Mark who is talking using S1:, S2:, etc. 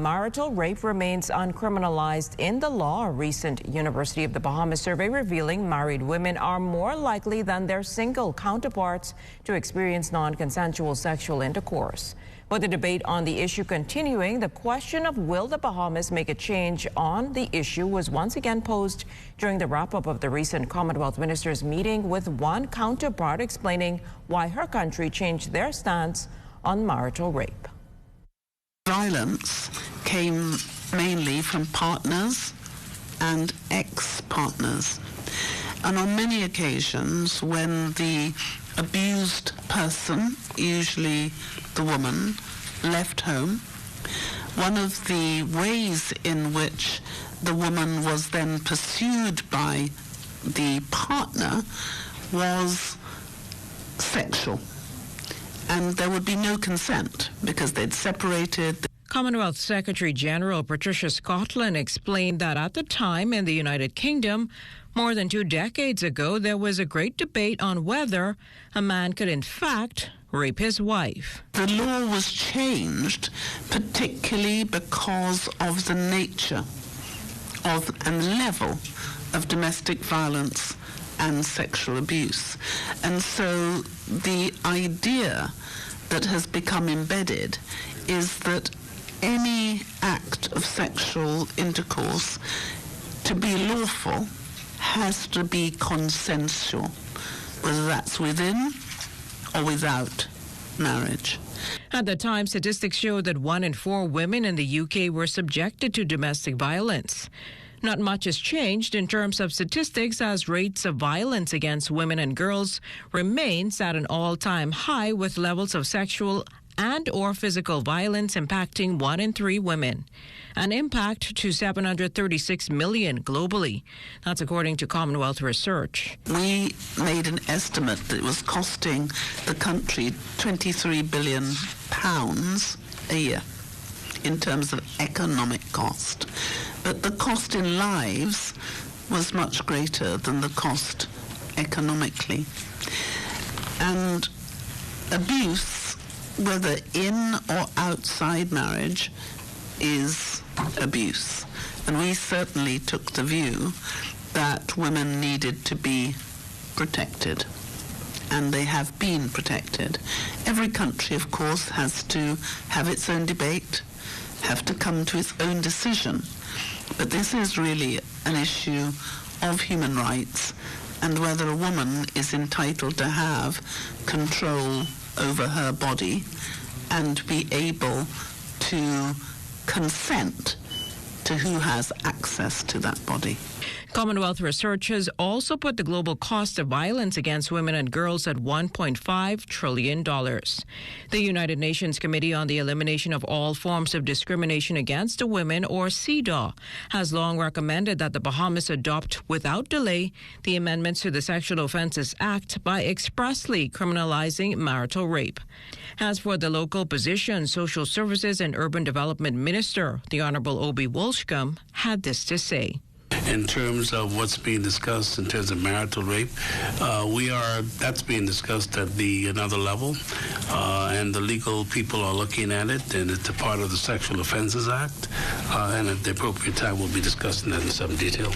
S1: marital rape remains uncriminalized in the law. A recent University of the Bahamas survey revealing married women are more likely than their single counterparts to experience non-consensual sexual intercourse. With the debate on the issue continuing, the question of will the Bahamas make a change on the issue was once again posed during the wrap-up of the recent Commonwealth ministers' meeting, with one counterpart explaining why her country changed their stance on marital rape.
S2: Violence came mainly from partners and ex-partners. And on many occasions, when the abused person, usually the woman, left home, one of the ways in which the woman was then pursued by the partner was sexual. And there would be no consent because they'd separated.
S1: Commonwealth Secretary General Patricia Scotland explained that at the time in the United Kingdom, more than 2 decades ago, there was a great debate on whether a man could in fact rape his wife.
S2: The law was changed particularly because of the nature of and level of domestic violence and sexual abuse. And so the idea that has become embedded is that any act of sexual intercourse, to be lawful, has to be consensual, whether that's within or without marriage.
S1: At the time, statistics showed that 1 in 4 women in the UK were subjected to domestic violence. Not much has changed in terms of statistics, as rates of violence against women and girls remains at an all-time high, with levels of sexual and or physical violence impacting 1 in 3 women, an impact to 736 million globally. That's according to Commonwealth research.
S2: We made an estimate that it was costing the country £23 billion a year in terms of economic cost. But the cost in lives was much greater than the cost economically. And abuse, whether in or outside marriage, is abuse. And we certainly took the view that women needed to be protected. And they have been protected. Every country, of course, has to have its own debate, have to come to its own decision. But this is really an issue of human rights and whether a woman is entitled to have control over her body and be able to consent to who has access to that body.
S1: Commonwealth researchers also put the global cost of violence against women and girls at $1.5 trillion. The United Nations Committee on the Elimination of All Forms of Discrimination Against Women, or CEDAW, has long recommended that the Bahamas adopt without delay the amendments to the Sexual Offences Act by expressly criminalizing marital rape. As for the local position, Social Services and Urban Development Minister, the Honourable Obi Wolshcombe, had this to say.
S3: In terms of what's being discussed in terms of marital rape, that's being discussed at another level, and the legal people are looking at it, and it's a part of the Sexual Offences Act, and at the appropriate time we'll be discussing that in some detail.